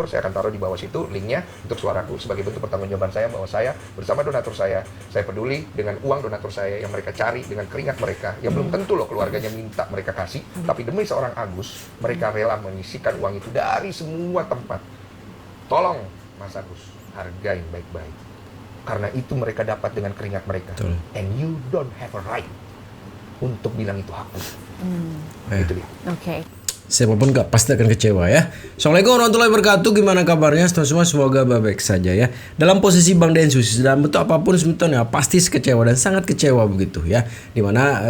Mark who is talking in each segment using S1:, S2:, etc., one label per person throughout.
S1: saya akan taruh di bawah situ linknya untuk suaraku sebagai bentuk pertanggungjawaban saya bahwa saya bersama donatur saya peduli dengan uang donatur saya yang mereka cari dengan keringat mereka, yang belum tentu loh keluarganya minta mereka kasih, tapi demi seorang Agus, mereka rela menyisikan uang itu dari semua tempat. Tolong Mas Agus, hargain baik-baik. Karena itu mereka dapat dengan keringat mereka.
S2: Betul.
S1: And you don't have a right untuk bilang itu hakku. Itu dia.
S3: Oke.
S2: Siapapun gak pasti akan kecewa ya. Assalamualaikum warahmatullahi wabarakatuh. Gimana kabarnya teman-teman? Semoga baik-baik saja ya. Dalam posisi Bang Densus dalam bentuk apapun sebetulnya pasti kecewa dan sangat kecewa begitu ya. Dimana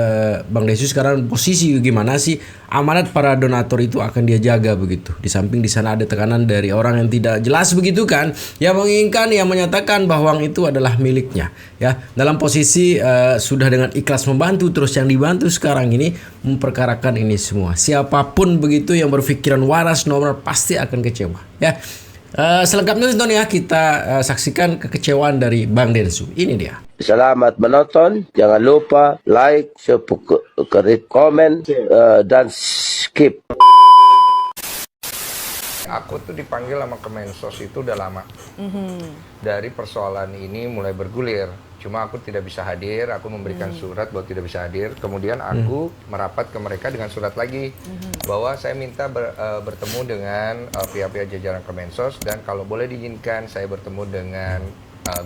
S2: Bang Densus sekarang posisi gimana sih amanat para donatur itu akan dia jaga begitu. Di samping di sana ada tekanan dari orang yang tidak jelas begitu kan, yang menginginkan, yang menyatakan bahwa itu adalah miliknya ya. Dalam posisi sudah dengan ikhlas membantu, terus yang dibantu sekarang ini memperkarakan ini semua. Siapapun begitu yang berpikiran waras nomor pasti akan kecewa ya. Selengkapnya nonton ya, kita saksikan kekecewaan dari Bang Densu. Ini dia.
S4: Selamat menonton. Jangan lupa like, subscribe, komen, dan skip.
S1: Aku tuh dipanggil sama Kemensos itu udah lama. Dari persoalan ini mulai bergulir. Cuma aku tidak bisa hadir, aku memberikan surat bahwa tidak bisa hadir. Kemudian aku merapat ke mereka dengan surat lagi bahwa saya minta bertemu dengan pihak-pihak jajaran Kemensos, dan kalau boleh diizinkan saya bertemu dengan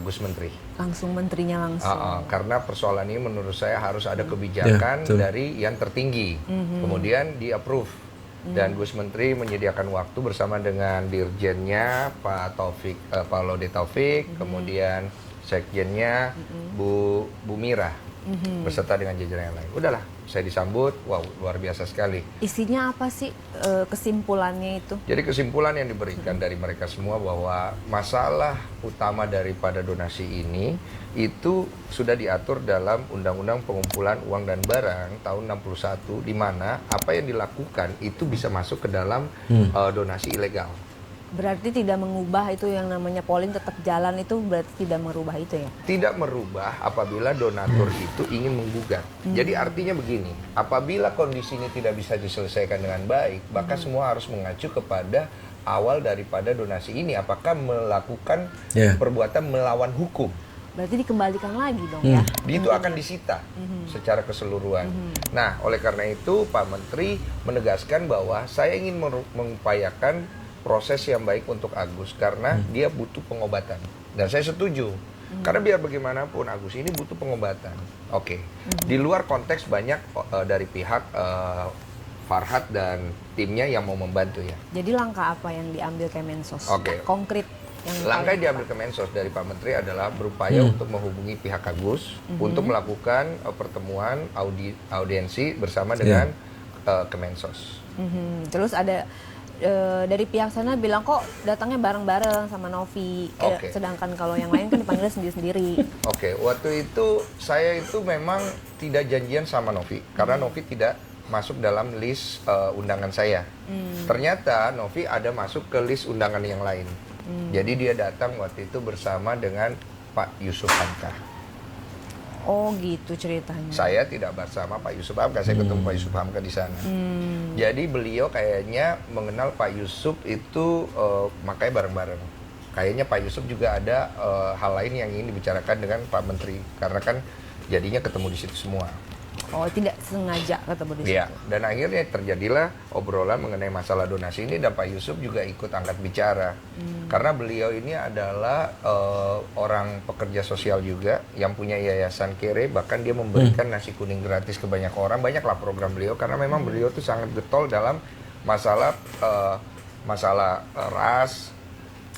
S1: Gus Menteri.
S3: Langsung menterinya langsung.
S1: Karena persoalan ini menurut saya harus ada kebijakan dari yang tertinggi. Kemudian di-approve. Dan Gus Menteri menyediakan waktu bersama dengan dirjennya Pak Taufik, Pak Lode Taufik, kemudian sekjennya Bu Mira, beserta dengan jajaran yang lain. Udahlah, saya disambut, wow, luar biasa sekali.
S3: Isinya apa sih kesimpulannya itu?
S1: Jadi kesimpulan yang diberikan dari mereka semua bahwa masalah utama daripada donasi ini itu sudah diatur dalam Undang-Undang Pengumpulan Uang dan Barang tahun 61, di mana apa yang dilakukan itu bisa masuk ke dalam donasi ilegal.
S3: Berarti tidak mengubah itu yang namanya polling tetap jalan, itu berarti tidak merubah itu ya?
S1: Tidak merubah apabila donatur itu ingin menggugat. Jadi artinya begini, apabila kondisi ini tidak bisa diselesaikan dengan baik, maka semua harus mengacu kepada awal daripada donasi ini. Apakah melakukan perbuatan melawan hukum?
S3: Berarti dikembalikan lagi dong ya?
S1: Itu akan disita secara keseluruhan. Nah, oleh karena itu Pak Menteri menegaskan bahwa saya ingin mengupayakan proses yang baik untuk Agus karena dia butuh pengobatan. Dan saya setuju. Karena biar bagaimanapun Agus ini butuh pengobatan. Oke. Di luar konteks banyak dari pihak Farhad dan timnya yang mau membantu ya.
S3: Jadi langkah apa yang diambil Kemensos?
S1: Oke.
S3: Konkret yang
S1: langkah yang diambil Kemensos dari Pak Menteri adalah berupaya untuk menghubungi pihak Agus untuk melakukan pertemuan audiensi bersama dengan Kemensos.
S3: Terus ada dari pihak sana bilang kok datangnya bareng-bareng sama Novi, sedangkan kalau yang lain kan dipanggil sendiri-sendiri.
S1: Oke, waktu itu saya itu memang tidak janjian sama Novi karena Novi tidak masuk dalam list undangan saya. Ternyata Novi ada masuk ke list undangan yang lain. Jadi dia datang waktu itu bersama dengan Pak Yusuf Hamka.
S3: Oh gitu ceritanya.
S1: Saya tidak bersama Pak Yusuf Hamka, saya ketemu Pak Yusuf Hamka di sana. Jadi beliau kayaknya mengenal Pak Yusuf itu makanya bareng-bareng. Kayaknya Pak Yusuf juga ada hal lain yang ingin dibicarakan dengan Pak Menteri, karena kan jadinya ketemu di situ semua.
S3: Oh, tidak sengaja ketemu di situ.
S1: Iya, dan akhirnya terjadilah obrolan mengenai masalah donasi ini, dan Pak Yusuf juga ikut angkat bicara. Karena beliau ini adalah orang pekerja sosial juga yang punya yayasan Kere, bahkan dia memberikan nasi kuning gratis ke banyak orang. Banyaklah program beliau karena memang beliau tuh sangat getol dalam masalah ras,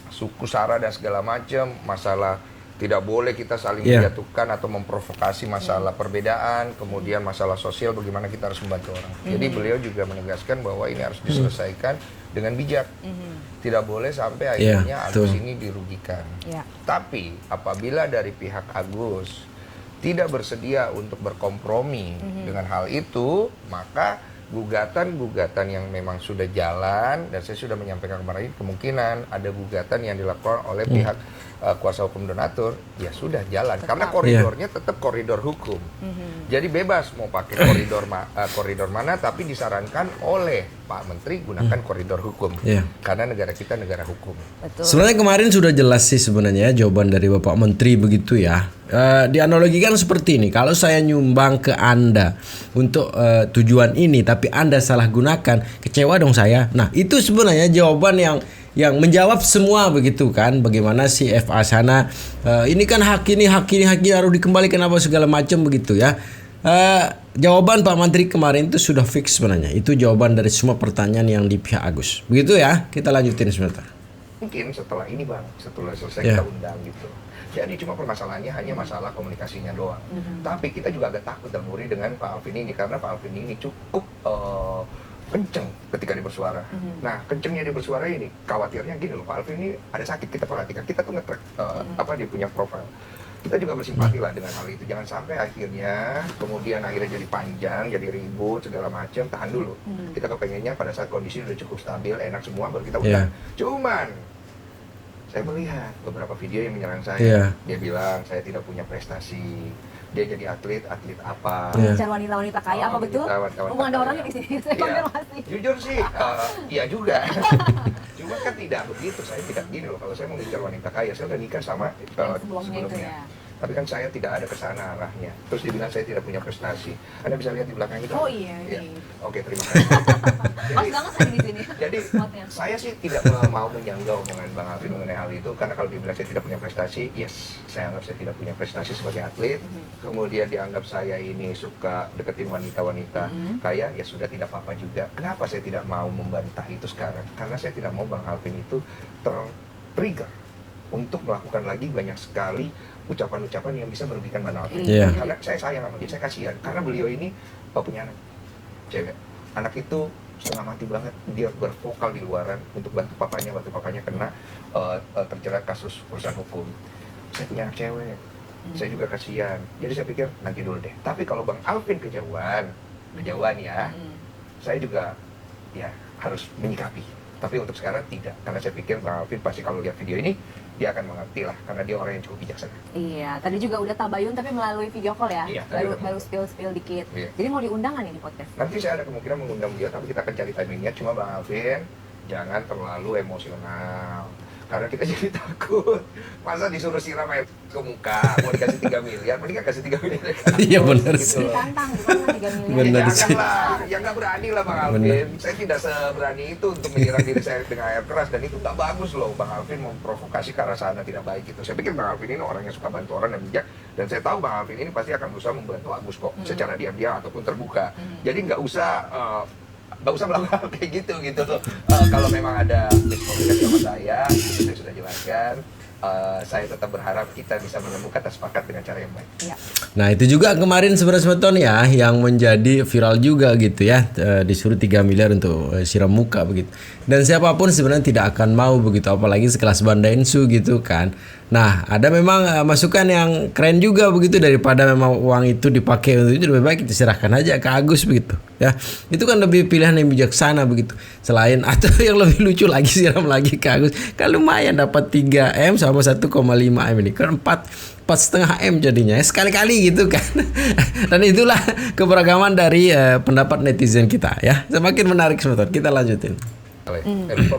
S1: suku sara dan segala macam, masalah tidak boleh kita saling menjatuhkan atau memprovokasi masalah perbedaan, kemudian masalah sosial, bagaimana kita harus membantu orang. Jadi beliau juga menegaskan bahwa ini harus diselesaikan dengan bijak. Tidak boleh sampai akhirnya Agus ini dirugikan. Tapi apabila dari pihak Agus tidak bersedia untuk berkompromi dengan hal itu, maka gugatan-gugatan yang memang sudah jalan, dan saya sudah menyampaikan kemarin, kemungkinan ada gugatan yang dilakukan oleh pihak kuasa hukum donatur, ya sudah jalan. Karena koridornya tetap koridor hukum. Jadi bebas mau pakai koridor mana, tapi disarankan oleh Pak Menteri gunakan koridor hukum.
S2: Iya.
S1: Karena negara kita negara hukum.
S3: Betul.
S2: Sebenarnya kemarin sudah jelas sih sebenarnya jawaban dari Bapak Menteri begitu ya. Dianalogikan seperti ini, kalau saya nyumbang ke Anda untuk tujuan ini tapi Anda salah gunakan, kecewa dong saya. Nah itu sebenarnya jawaban yang menjawab semua begitu kan. Bagaimana si FA sana ini kan hak ini harus dikembalikan apa segala macam begitu ya. Jawaban Pak Menteri kemarin itu sudah fix sebenarnya. Itu jawaban dari semua pertanyaan yang di pihak Agus. Begitu ya, kita lanjutin sebentar.
S1: Mungkin setelah ini Bang, setelah selesai
S2: Yeah.
S1: kita undang gitu. Jadi cuma permasalahannya hanya masalah komunikasinya doang. Tapi kita juga agak takut dan worry dengan Pak Alvin ini karena Pak Alvin ini cukup kenceng ketika dia bersuara. Nah, kencengnya dia bersuara ini khawatirnya gini loh, Pak Alvin ini ada sakit, kita perhatikan. Kita tuh nge-track apa dia punya profil. Kita juga bersimpati lah dengan hal itu. Jangan sampai akhirnya jadi panjang, jadi ribut segala macam. Tahan dulu. Kita kepengennya pada saat kondisi udah cukup stabil, enak semua baru kita undang. Cuman saya melihat beberapa video yang menyerang saya. Dia bilang saya tidak punya prestasi. Dia jadi atlet apa?
S3: Bicara wanita-wanita kaya apa betul? Hubungan ada orangnya di sini. Saya konfirmasi.
S1: Jujur sih, iya juga. Cuma kan tidak begitu. Saya tidak gini loh. Kalau saya mau ngejar wanita kaya, saya udah nikah sama sebelumnya. Tapi kan saya tidak ada kesana arahnya. Terus dibilang saya tidak punya prestasi. Anda bisa lihat di belakang itu.
S3: Oh iya.
S1: Oke, terima kasih.
S3: Pas banget tadi di sini.
S1: Jadi saya sih tidak mau menyanggah omongan Bang Alvin mengenai hal itu. Karena kalau dibilang saya tidak punya prestasi, yes, saya anggap saya tidak punya prestasi sebagai atlet. Kemudian dianggap saya ini suka deketin wanita-wanita kaya, ya sudah tidak apa-apa juga. Kenapa saya tidak mau membantah itu sekarang? Karena saya tidak mau Bang Alvin itu ter-trigger untuk melakukan lagi banyak sekali ucapan-ucapan yang bisa merugikan Bang Alvin. Karena saya sayang sama dia, saya kasihan. Karena beliau ini punya anak cewek. Anak itu setengah mati banget, dia bervokal di luaran untuk bantu papanya kena terjerat kasus perusahaan hukum. Saya punya anak cewek, saya juga kasihan. Jadi saya pikir nanti dulu deh. Tapi kalau Bang Alvin kejauhan ya, saya juga ya harus menyikapi. Tapi untuk sekarang tidak, karena saya pikir Bang Alvin pasti kalau lihat video ini dia akan mengerti lah, karena dia orang yang cukup bijaksana.
S3: Iya, tadi juga udah tabayun tapi melalui video call ya.
S1: Iya,
S3: baru spill dikit.
S1: Iya.
S3: Jadi mau diundang nih di podcast?
S1: Nanti saya ada kemungkinan mengundang dia, tapi kita akan cari timingnya. Cuma Bang Alvin jangan terlalu emosional, karena kita jadi takut. Masa disuruh siram air ke muka, mau dikasih 3 miliar, mending kasih 3 miliar.
S2: Iya benar sih.
S3: Ditantang gitu 3 miliar.
S2: Benar
S1: Ya,
S2: sih.
S1: janganlah, ya nggak berani lah Bang Alvin. Saya tidak seberani itu untuk menyerang diri saya dengan air keras, dan itu nggak bagus loh. Bang Alvin memprovokasi ke arah sana tidak baik gitu. Saya pikir Bang Alvin ini orang yang suka bantu orang dan bijak, dan saya tahu Bang Alvin ini pasti akan berusaha membantu Agus kok, secara diam-diam ataupun terbuka. Jadi nggak usah melakukan hal kayak gitu. Kalau memang ada miskomunikasi sama saya sudah jelaskan. Saya tetap berharap kita bisa menemukan kata sepakat dengan cara yang baik.
S3: Iya.
S2: Nah itu juga kemarin sebeton ya yang menjadi viral juga gitu ya, disuruh 3 miliar untuk siram muka begitu. Dan siapapun sebenarnya tidak akan mau begitu, apalagi sekelas Banda Ensu gitu kan. Nah ada memang masukan yang keren juga begitu, daripada memang uang itu dipakai untuk itu, lebih baik kita serahkan aja ke Agus begitu ya. Itu kan lebih pilihan yang bijaksana begitu. Selain atau yang lebih lucu lagi, siram lagi ke Agus, kan lumayan dapat 3M sama 1,5 M ini kan 4,5 M jadinya sekali-kali gitu kan. Dan itulah keberagaman dari pendapat netizen kita ya. Semakin menarik sebetulnya. Kita lanjutin.
S1: Lupa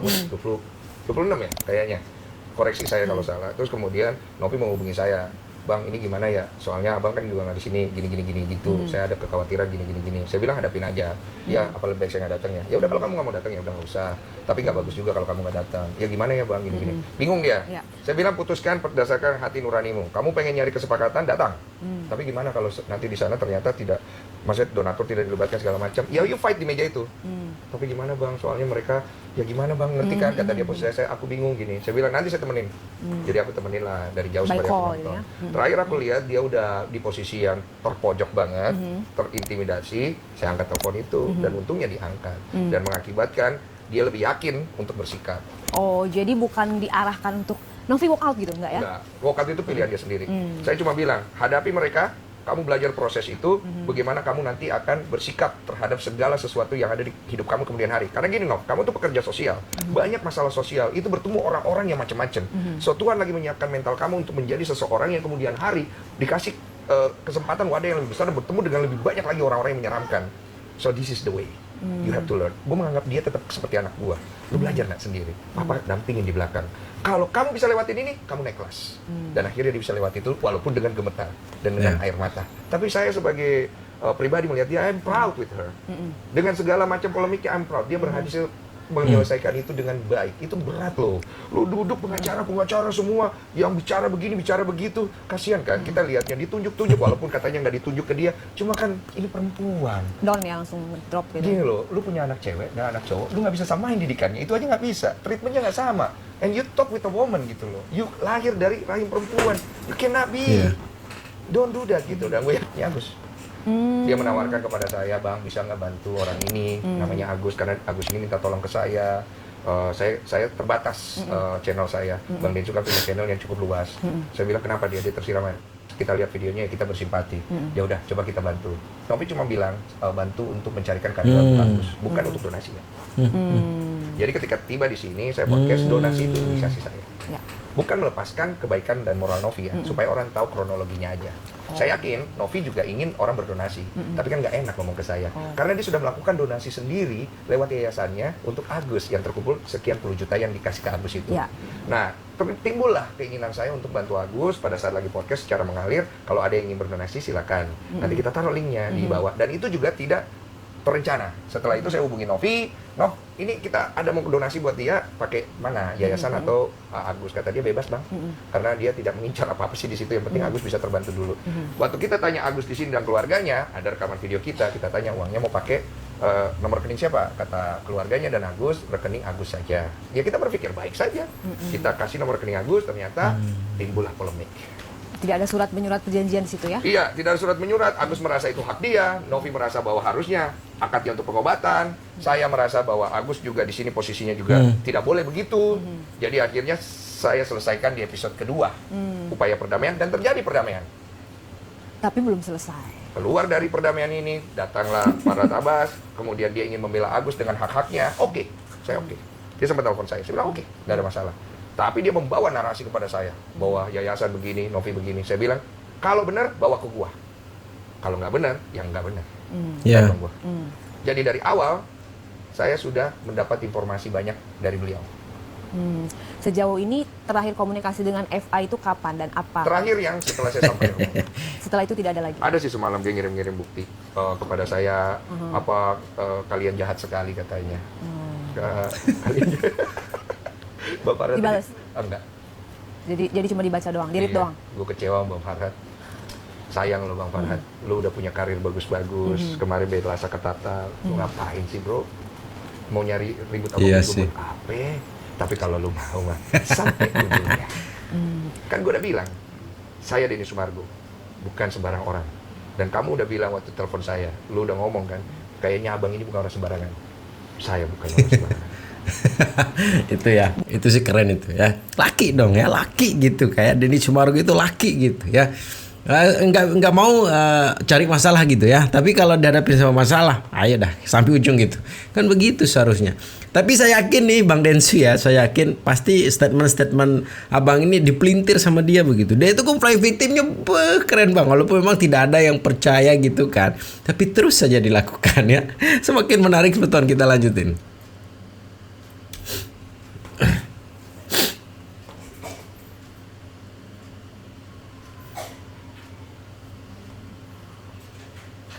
S1: 26 ya kayaknya, koreksi saya kalau salah. Terus kemudian Novi menghubungi saya, Bang ini gimana ya, soalnya abang kan juga nggak di sini gini gitu. Saya ada kekhawatiran gini. Saya bilang hadapin aja. Ya apa lebih baik saya nggak datang ya. Ya udah kalau kamu nggak mau datang ya udah nggak usah. Tapi nggak bagus juga kalau kamu nggak datang. Ya gimana ya Bang gini. Bingung dia. Saya bilang putuskan berdasarkan hati nuranimu. Kamu pengen nyari kesepakatan datang. Tapi gimana kalau nanti di sana ternyata tidak, maksudnya donatur tidak dilibatkan segala macam. Ya you fight di meja itu. Tapi gimana Bang, soalnya mereka ya gimana Bang, ngerti kan kata dia posisi saya, aku bingung gini. Saya bilang nanti saya temenin. Jadi aku temenin lah dari jauh sebagai penonton. Terakhir aku lihat dia udah di posisi yang terpojok banget, terintimidasi. Saya angkat telepon itu dan untungnya diangkat dan mengakibatkan dia lebih yakin untuk bersikap.
S3: Oh, jadi bukan diarahkan untuk Novi walk out gitu, enggak ya?
S1: Enggak, walk out itu pilihan dia sendiri. Saya cuma bilang, hadapi mereka, kamu belajar proses itu, bagaimana kamu nanti akan bersikap terhadap segala sesuatu yang ada di hidup kamu kemudian hari. Karena gini Nov, kamu tuh pekerja sosial, banyak masalah sosial, itu bertemu orang-orang yang macam-macam. So Tuhan lagi menyiapkan mental kamu untuk menjadi seseorang yang kemudian hari dikasih kesempatan wadah yang lebih besar dan bertemu dengan lebih banyak lagi orang-orang yang menyeramkan. So this is the way. You have to learn. Gue menganggap dia tetap seperti anak gue. Lu belajar nggak sendiri? Papa dampingin di belakang. Kalau kamu bisa lewatin ini, kamu naik kelas. Dan akhirnya dia bisa lewati itu walaupun dengan gemetar dan dengan air mata. Tapi saya sebagai pribadi melihat dia, I'm proud with her. Dengan segala macam polemiknya, I'm proud. Dia berhasil menyelesaikan itu dengan baik. Itu berat loh. Lu duduk pengacara semua yang bicara begini, bicara begitu. Kasihan kan? Kita lihatnya ditunjuk-tunjuk walaupun katanya nggak ditunjuk ke dia. Cuma kan ini perempuan.
S3: Down ya langsung drop gitu.
S1: Gini loh, lu punya anak cewek dan anak cowok, lu nggak bisa samain didikannya. Itu aja nggak bisa. Treatmentnya nggak sama. And you talk with a woman gitu loh. You lahir dari rahim perempuan. You cannot be. Don't do that gitu. Dan gue ya Agus. Dia menawarkan kepada saya, Bang, bisa nggak bantu orang ini, namanya Agus, karena Agus ini minta tolong ke saya. Saya terbatas channel saya. Bang Densu kan punya channel yang cukup luas. Saya bilang, kenapa dia tersiram air? Kita lihat videonya, kita bersimpati. Ya udah, coba kita bantu. Novi cuma bilang bantu untuk mencarikan keadilan untuk Agus, bukan untuk donasi ya. Jadi ketika tiba di sini, saya podcast donasi itu inisiasi saya.
S3: Ya.
S1: Bukan melepaskan kebaikan dan moral Novi ya, supaya orang tahu kronologinya aja. Saya yakin Novi juga ingin orang berdonasi, tapi kan nggak enak ngomong ke saya. Karena dia sudah melakukan donasi sendiri lewat yayasannya untuk Agus yang terkumpul sekian puluh juta yang dikasih ke Agus itu.
S3: Ya.
S1: Nah, timbullah keinginan saya untuk bantu Agus pada saat lagi podcast secara mengalir. Kalau ada yang ingin berdonasi silakan. Nanti kita taruh linknya di bawah. Dan itu juga tidak terencana. Setelah itu saya hubungi Novi, Nov, ini kita ada mau donasi buat dia, pakai mana, yayasan atau Agus? Kata dia bebas Bang, karena dia tidak mengincar apa-apa sih di situ. Yang penting Agus bisa terbantu dulu. Waktu kita tanya Agus di sini dan keluarganya, ada rekaman video kita tanya uangnya mau pakai nomor rekening siapa? Kata keluarganya dan Agus, rekening Agus saja. Ya kita berpikir baik saja. Kita kasih nomor rekening Agus, ternyata timbullah polemik.
S3: Tidak ada surat menyurat perjanjian di situ ya?
S1: Iya, tidak ada surat menyurat. Agus merasa itu hak dia, Novi merasa bahwa harusnya akadnya untuk pengobatan. Saya merasa bahwa Agus juga di sini posisinya juga tidak boleh begitu. Jadi akhirnya saya selesaikan di episode kedua, upaya perdamaian, dan terjadi perdamaian.
S3: Tapi belum selesai.
S1: Keluar dari perdamaian ini, datanglah Farhad Abbas, kemudian dia ingin membela Agus dengan hak-haknya. Oke, saya oke. Dia sempat telepon saya bilang oke, nggak ada masalah. Tapi dia membawa narasi kepada saya, bahwa yayasan begini, Novi begini. Saya bilang, kalau benar, bawa ke gua. Kalau nggak benar, ya nggak benar. Jadi dari awal, saya sudah mendapat informasi banyak dari beliau.
S3: Sejauh ini, terakhir komunikasi dengan FA itu kapan dan apa?
S1: Terakhir yang setelah saya sampai rumah.
S3: Setelah itu tidak ada lagi?
S1: Ada sih semalam dia ngirim-ngirim bukti kepada saya, kalian jahat sekali katanya. Kalian Bapak Farhad
S3: dibalas?
S1: Enggak.
S3: Jadi cuma dibaca doang, di-read doang?
S1: Gue kecewa Bang Farhad. Sayang lo Bang Farhad, lo udah punya karir bagus-bagus. Kemarin Belasa ketata, lo ngapain sih bro? Mau nyari ribut apa buat apa? Tapi kalau lo mau mah, sampai ujungnya. Kan gue udah bilang, saya Denny Sumargo, bukan sembarang orang. Dan kamu udah bilang waktu telepon saya, lo udah ngomong kan, kayaknya abang ini bukan orang sembarangan. Saya bukan orang sembarangan.
S2: Itu ya, itu sih keren itu ya, laki dong ya, laki gitu, kayak Denny Sumargo itu laki gitu ya. Enggak mau cari masalah gitu ya, tapi kalau dihadapin sama masalah, ayo dah sampai ujung gitu, kan begitu seharusnya. Tapi saya yakin nih Bang Densu ya, saya yakin pasti statement abang ini dipelintir sama dia begitu. Dia itu kan play victimnya keren Bang, walaupun memang tidak ada yang percaya gitu kan, tapi terus saja dilakukan ya. Semakin menarik, betul, kita lanjutin.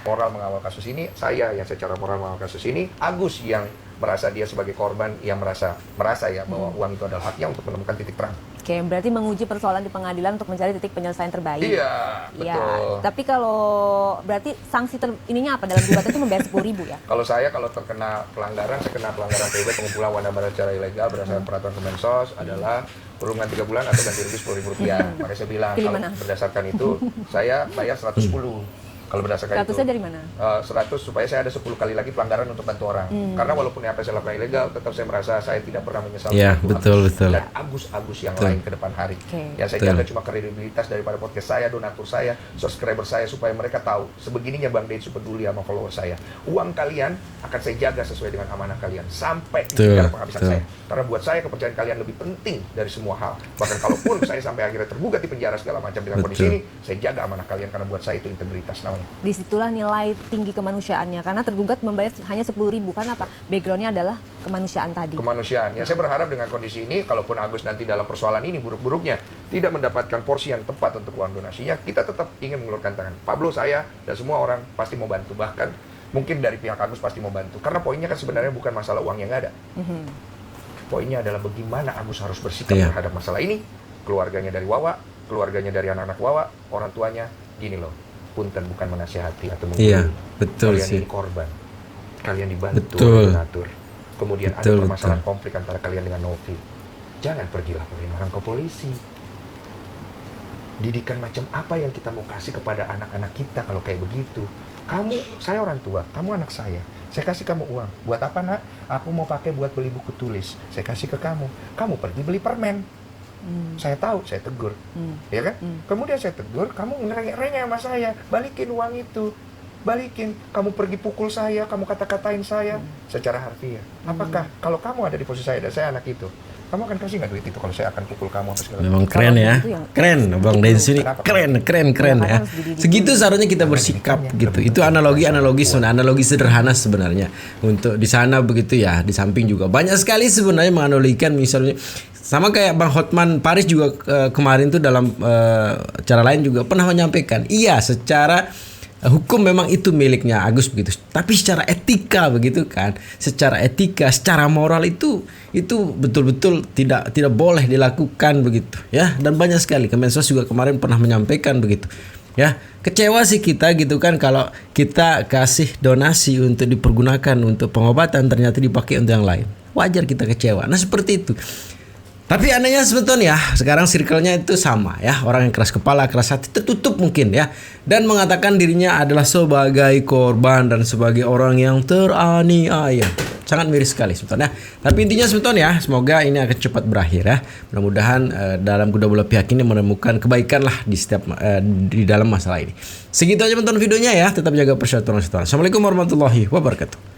S1: Moral mengawal kasus ini, saya yang secara moral mengawal kasus ini, Agus yang merasa dia sebagai korban, yang merasa ya bahwa uang itu adalah haknya untuk menemukan titik terang.
S3: Oke, berarti menguji persoalan di pengadilan untuk mencari titik penyelesaian terbaik.
S1: Iya, betul.
S3: Ya, tapi kalau berarti sanksi ininya apa dalam gugatan itu membayar 10.000 ya?
S1: Kalau terkena pelanggaran, saya kena pelanggaran PUB pengumpulan warna barang secara ilegal berdasarkan peraturan Kemensos adalah kurungan 3 bulan atau ganti rugi Rp10.000. Makanya saya bilang kalau berdasarkan itu saya bayar 110. Kalau berdasarkan
S3: 100-nya dari mana?
S1: 100 supaya saya ada 10 kali lagi pelanggaran untuk bantu orang. Karena walaupun apa yang saya lakukan ilegal, tetap saya merasa saya tidak pernah menyesal.
S2: Iya, betul.
S1: Dan Agus yang lain ke depan hari. Yang saya jaga cuma kredibilitas daripada podcast saya, donatur saya, subscriber saya, supaya mereka tahu sebegininya Bang Densu peduli sama follower saya. Uang kalian akan saya jaga sesuai dengan amanah kalian sampai di penghabisan saya. Karena buat saya kepercayaan kalian lebih penting dari semua hal. Bahkan kalaupun saya sampai akhirnya tergugat di penjara segala macam dengan kondisi ini, saya jaga amanah kalian karena buat saya itu integritas. semuanya.
S3: Disitulah nilai tinggi kemanusiaannya, karena tergugat membayar hanya 10.000, karena apa? Backgroundnya adalah kemanusiaan tadi.
S1: Kemanusiaan. Ya saya berharap dengan kondisi ini, kalaupun Agus nanti dalam persoalan ini buruk-buruknya tidak mendapatkan porsi yang tepat untuk uang donasinya, kita tetap ingin mengulurkan tangan. Pablo, saya, dan semua orang pasti mau bantu. Bahkan mungkin dari pihak Agus pasti mau bantu. Karena poinnya kan sebenarnya bukan masalah uang yang ada. Poinnya adalah bagaimana Agus harus bersikap terhadap masalah ini. Keluarganya dari Wawa, keluarganya dari anak-anak Wawa, orang tuanya, gini loh, punten bukan menasihati atau mungkin
S2: betul
S1: kalian
S2: sih.
S1: ini korban, kalian dibantu
S2: Betul.
S1: mengatur, kemudian
S2: Betul,
S1: ada permasalahan konflik antara kalian dengan Novi, jangan pergi laporin orang ke polisi. Didikan macam apa yang kita mau kasih kepada anak-anak kita kalau kayak begitu? Kamu, saya orang tua, kamu anak saya kasih kamu uang, buat apa nak? Aku mau pakai buat beli buku tulis, saya kasih ke kamu pergi beli permen. Saya tahu, saya tegur, ya kan? Kemudian saya tegur, kamu ngerengek-rengek sama saya, balikin uang itu, balikin. Kamu pergi pukul saya, kamu kata-katain saya secara harfiah. Apakah kalau kamu ada di posisi saya dan saya anak itu, kamu akan kasih nggak duit itu kalau saya akan pukul kamu apa segala
S2: Memang keren ya, keren Bang Densu ini, keren ya. Segitu seharusnya kita bersikap gitu. Itu analogi sederhana sebenarnya untuk di sana begitu ya. Di samping juga banyak sekali sebenarnya menganalogikan, misalnya sama kayak Bang Hotman Paris juga kemarin tuh dalam cara lain juga pernah menyampaikan, iya secara hukum memang itu miliknya Agus begitu, tapi secara etika begitu kan, secara etika, secara moral itu betul-betul tidak boleh dilakukan begitu ya. Dan banyak sekali Kemensos juga kemarin pernah menyampaikan begitu ya. Kecewa sih kita gitu kan kalau kita kasih donasi untuk dipergunakan untuk pengobatan ternyata dipakai untuk yang lain. Wajar kita kecewa. Nah seperti itu. Tapi anehnya sebetulnya sekarang circle-nya itu sama ya. Orang yang keras kepala, keras hati, tertutup mungkin ya. Dan mengatakan dirinya adalah sebagai korban dan sebagai orang yang teraniaya. Sangat miris sekali sebetulnya. Tapi intinya sebetulnya semoga ini akan cepat berakhir ya. Mudah-mudahan dalam kedua belah pihak ini menemukan kebaikan lah di dalam masalah ini. Segitu aja menonton videonya ya. Tetap jaga persatuan. Assalamualaikum warahmatullahi wabarakatuh.